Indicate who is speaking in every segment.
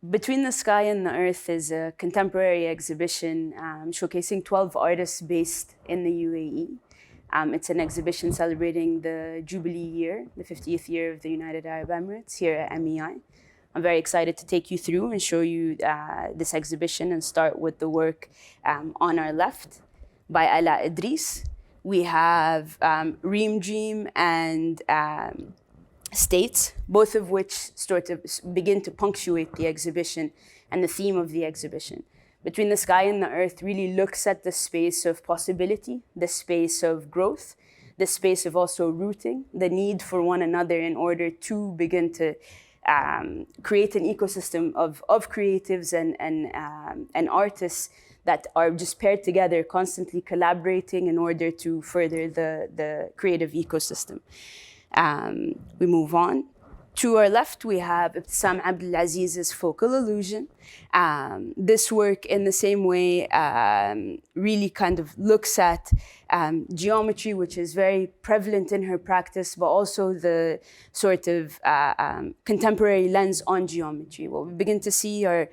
Speaker 1: Between the Sky and the Earth is a contemporary exhibition showcasing 12 artists based in the UAE. It's an exhibition celebrating the Jubilee year, the 50th year of the United Arab Emirates here at MEI. I'm very excited to take you through and show you this exhibition and start with the work on our left by Ala Idris. We have Reem Dream and States, both of which sort of begin to punctuate the exhibition and the theme of the exhibition. Between the Sky and the Earth really looks at the space of possibility, the space of growth, the space of also rooting, the need for one another in order to begin to create an ecosystem of creatives and artists that are just paired together, constantly collaborating in order to further the creative ecosystem. We move on. To our left, we have Ibtisam Abdelaziz's Focal Illusion. This work, in the same way, really kind of looks at geometry, which is very prevalent in her practice, but also the sort of contemporary lens on geometry. What we begin to see are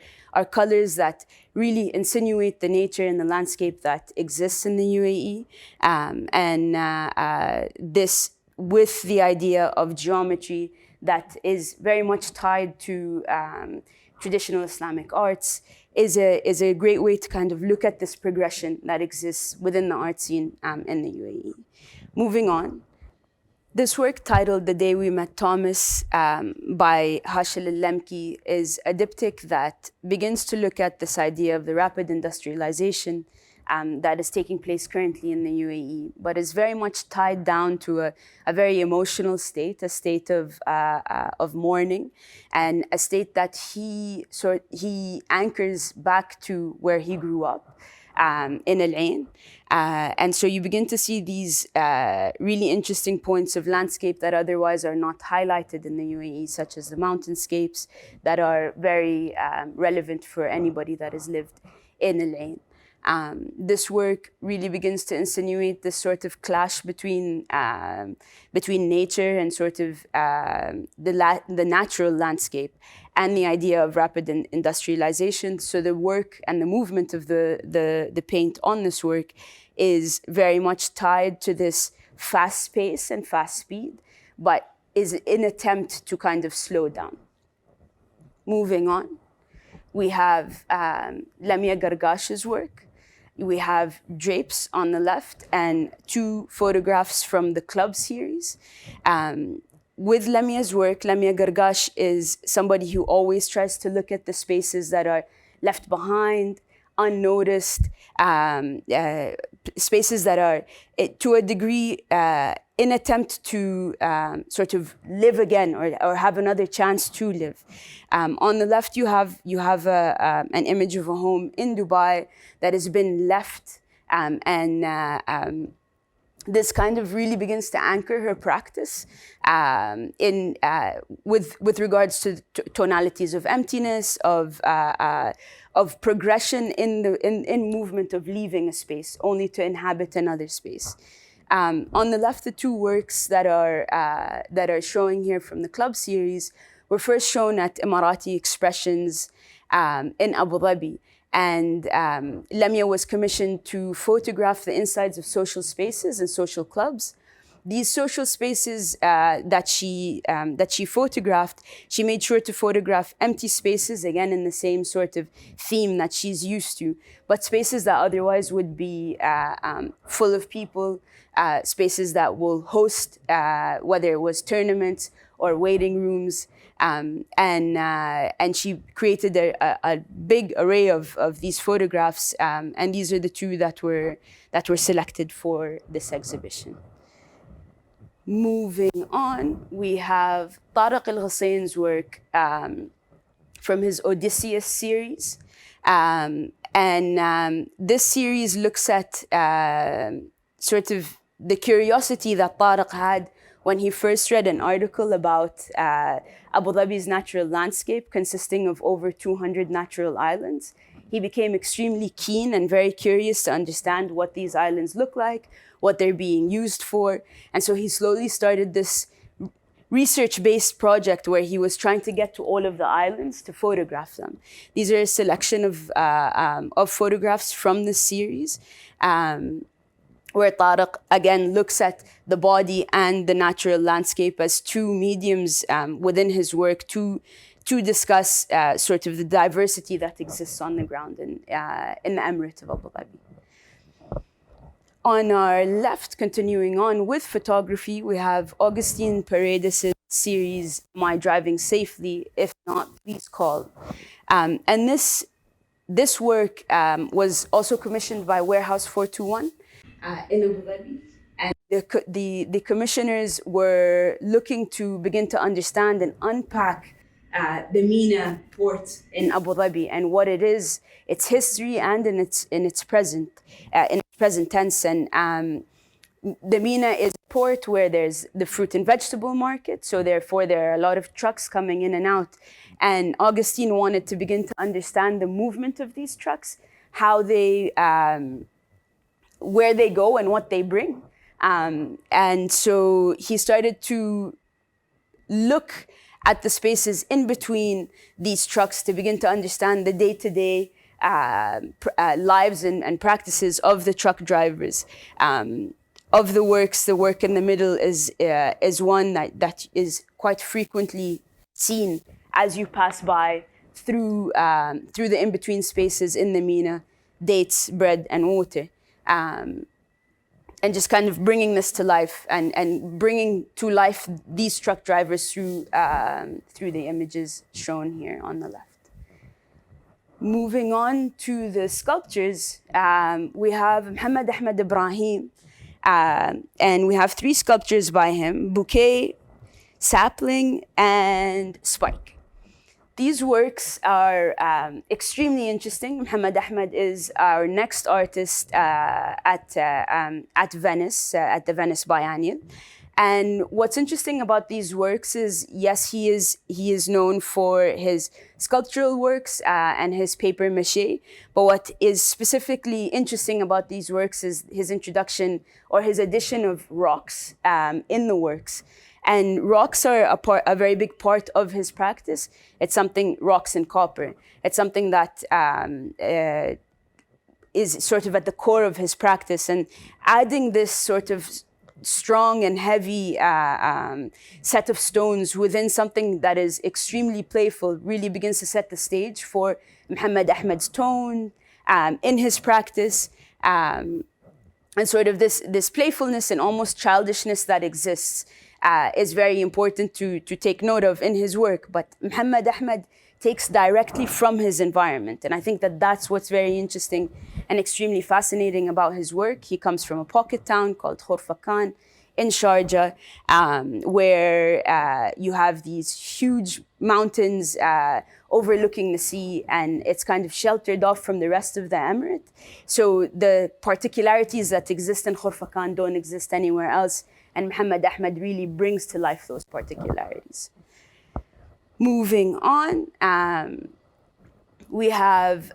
Speaker 1: colors that really insinuate the nature and the landscape that exists in the UAE. This, with the idea of geometry that is very much tied to traditional Islamic arts, is a great way to kind of look at this progression that exists within the art scene in the UAE. Moving on, this work titled The Day We Met Thomas by Hashil Al-Lemki is a diptych that begins to look at this idea of the rapid industrialization that is taking place currently in the UAE, but is very much tied down to a very emotional state, a state of mourning, and a state that he anchors back to where he grew up in Al Ain. And so you begin to see these really interesting points of landscape that otherwise are not highlighted in the UAE, such as the mountainscapes that are very relevant for anybody that has lived in Al Ain. This work really begins to insinuate this sort of clash between nature and sort of the natural landscape and the idea of rapid industrialization. So the work and the movement of the paint on this work is very much tied to this fast pace and fast speed, but is an attempt to kind of slow down. Moving on, we have Lamia Gargash's work. We have drapes on the left and two photographs from the Club series. With Lamia's work, Lamia Gargash is somebody who always tries to look at the spaces that are left behind, unnoticed, spaces that are, to a degree, in attempt to sort of live again or have another chance to live. On the left, you have an image of a home in Dubai that has been left, this kind of really begins to anchor her practice with regards to tonalities of emptiness, of progression in movement, of leaving a space only to inhabit another space. On the left, the two works that are showing here from the Club series were first shown at Emirati Expressions in Abu Dhabi. And Lamia was commissioned to photograph the insides of social spaces and social clubs. These social spaces that she photographed, she made sure to photograph empty spaces, again in the same sort of theme that she's used to, but spaces that otherwise would be full of people, spaces that will host, whether it was tournaments or waiting rooms. And she created a big array of these photographs, and these are the two that were selected for this exhibition. Moving on, we have Tariq Al-Ghassain's work from his Odysseus series. This series looks at sort of the curiosity that Tariq had when he first read an article about Abu Dhabi's natural landscape consisting of over 200 natural islands. He became extremely keen and very curious to understand what these islands look like, what they're being used for. And so he slowly started this research-based project where he was trying to get to all of the islands to photograph them. These are a selection of photographs from this series, where Tariq again looks at the body and the natural landscape as two mediums within his work to discuss sort of the diversity that exists on the ground in the Emirate of Abu Dhabi. On our left, continuing on with photography, we have Augustine Paredes' series, My Driving Safely, If Not, Please Call. And this work was also commissioned by Warehouse 421 in Abu Dhabi. And the commissioners were looking to begin to understand and unpack the MENA port in Abu Dhabi and what it is, its history, and in its present tense. And the MENA is a port where there's the fruit and vegetable market, so therefore there are a lot of trucks coming in and out. And Augustine wanted to begin to understand the movement of these trucks, how they, where they go and what they bring. And so he started to look at the spaces in between these trucks to begin to understand the day-to-day lives and practices of the truck drivers. Of the works, the work in the middle is one that is quite frequently seen as you pass by through the in-between spaces in the MENA, dates, bread, and water. And just kind of bringing this to life and bringing to life these truck drivers through the images shown here on the left. Moving on to the sculptures, we have Muhammad Ahmed Ibrahim, and we have 3 sculptures by him: Bouquet, Sapling, and Spike. These works are extremely interesting. Muhammad Ahmed is our next artist at Venice, at the Venice Biennial. And what's interesting about these works is, yes, he is known for his sculptural works and his paper mache. But what is specifically interesting about these works is his introduction or his addition of rocks in the works. And rocks are a very big part of his practice. It's something, rocks and copper. It's something that is sort of at the core of his practice. And adding this sort of strong and heavy set of stones within something that is extremely playful really begins to set the stage for Muhammad Ahmed's tone in his practice. And sort of this playfulness and almost childishness that exists is very important to take note of in his work. But Muhammad Ahmed takes directly from his environment. And I think that that's what's very interesting and extremely fascinating about his work. He comes from a pocket town called Khorfakan in Sharjah, where you have these huge mountains overlooking the sea, and it's kind of sheltered off from the rest of the emirate. So the particularities that exist in Khorfakan don't exist anywhere else. And Muhammad Ahmed really brings to life those particularities. Moving on, we have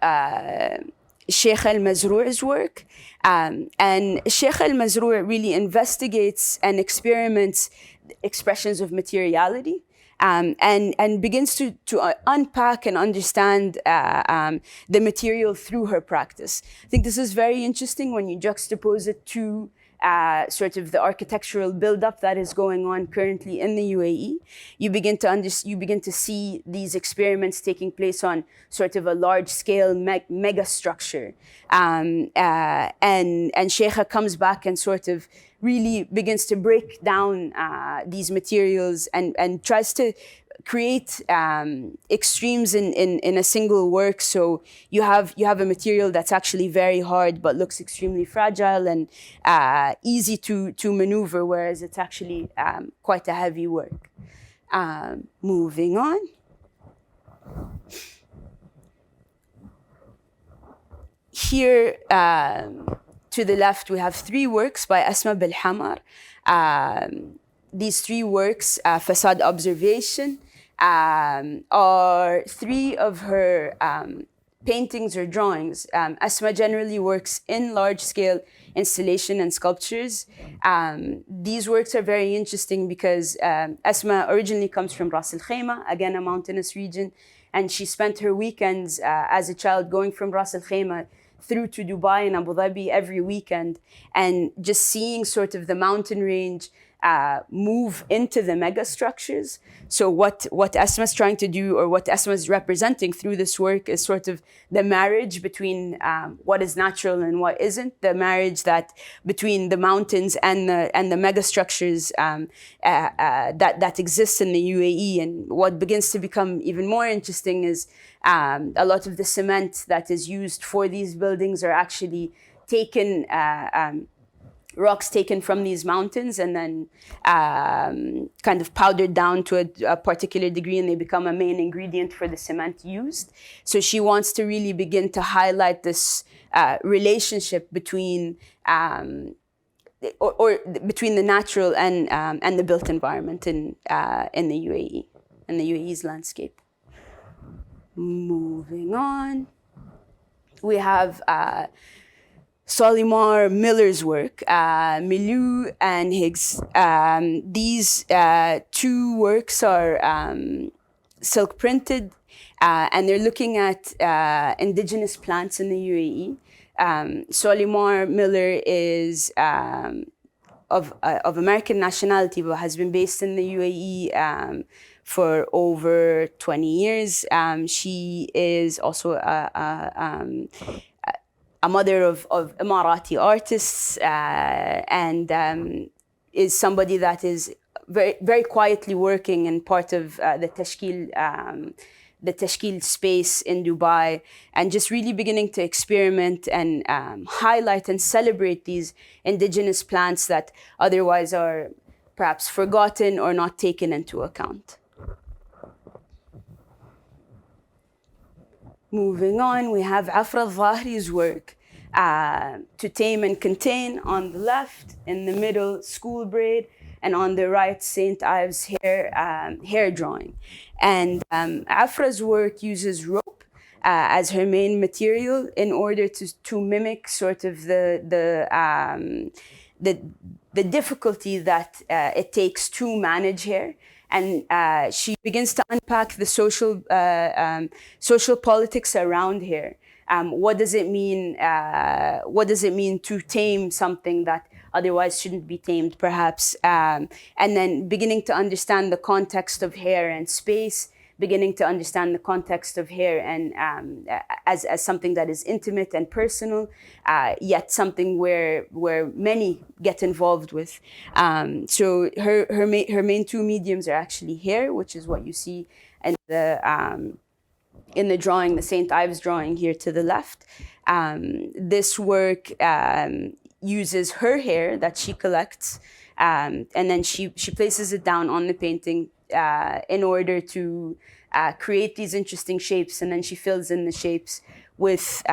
Speaker 1: Sheikh Al-Mazrou's work. And Sheikh Al-Mazrou really investigates and experiments expressions of materiality. And begins to unpack and understand the material through her practice. I think this is very interesting when you juxtapose it to sort of the architectural buildup that is going on currently in the UAE. You begin to see these experiments taking place on sort of a large-scale mega structure, and Sheikha comes back and sort of really begins to break down these materials and tries to create extremes in a single work. So you have a material that's actually very hard but looks extremely fragile and easy to maneuver, whereas it's actually quite a heavy work. Moving on. Here to the left, we have 3 works by Asma Belhamar. These 3 works, Facade Observation, are 3 of her paintings or drawings. Asma generally works in large-scale installation and sculptures. These works are very interesting because Asma originally comes from Ras Al Khaimah, again a mountainous region, and she spent her weekends as a child going from Ras Al Khaimah through to Dubai and Abu Dhabi every weekend, and just seeing sort of the mountain range move into the mega structures. So what Asma's trying to do, or what Asma's representing through this work, is sort of the marriage between what is natural and what isn't, the marriage that between the mountains and the mega structures that exist in the UAE. And what begins to become even more interesting is a lot of the cement that is used for these buildings are actually taken rocks taken from these mountains and then kind of powdered down to a particular degree, and they become a main ingredient for the cement used. So she wants to really begin to highlight this relationship between or between the natural and the built environment in the UAE, in the UAE's landscape. Moving on, we have Solimar Miller's work, Milieu and Higgs. These two works are silk printed, and they're looking at indigenous plants in the UAE. Solimar Miller is of American nationality, but has been based in the UAE for over 20 years. She is also a mother of Emirati artists, and is somebody that is very, very quietly working and part of the Tashkil space in Dubai, and just really beginning to experiment and highlight and celebrate these indigenous plants that otherwise are perhaps forgotten or not taken into account. Moving on, we have Afra Zahri's work, To Tame and Contain on the left, in the middle, School Braid, and on the right, St. Ives hair drawing. And Afra's work uses rope as her main material in order to mimic sort of the difficulty that it takes to manage hair. And she begins to unpack the social politics around hair. What does it mean? What does it mean to tame something that otherwise shouldn't be tamed, perhaps? And then beginning to understand the context of hair and space, beginning to understand the context of hair and as something that is intimate and personal, yet something where many get involved with. So her main two mediums are actually hair, which is what you see in the drawing, the St. Ives drawing here to the left. This work uses her hair that she collects, and then she places it down on the painting in order to create these interesting shapes, and then she fills in the shapes with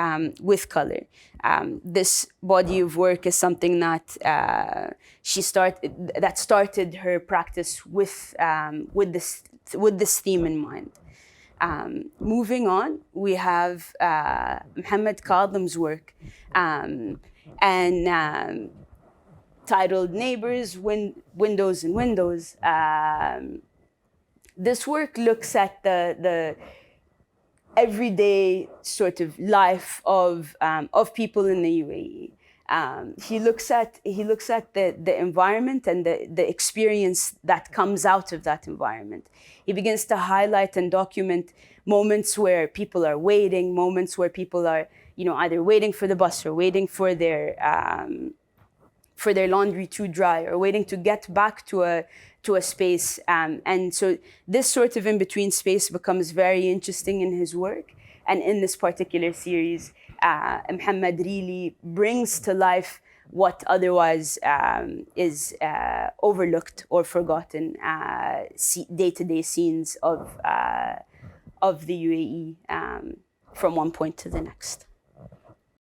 Speaker 1: color. This body of work is something that started her practice with this theme in mind. Moving on, we have Muhammad Kadhim's work, and titled Neighbors, Windows and Windows. This work looks at the everyday sort of life of people in the UAE. He looks at the environment and the experience that comes out of that environment. He begins to highlight and document moments where people are waiting, moments where people are, either waiting for the bus or waiting for their laundry to dry, or waiting to get back to a space. And so this sort of in-between space becomes very interesting in his work. And in this particular series, Muhammad really brings to life what otherwise is overlooked or forgotten day-to-day scenes of the UAE from one point to the next.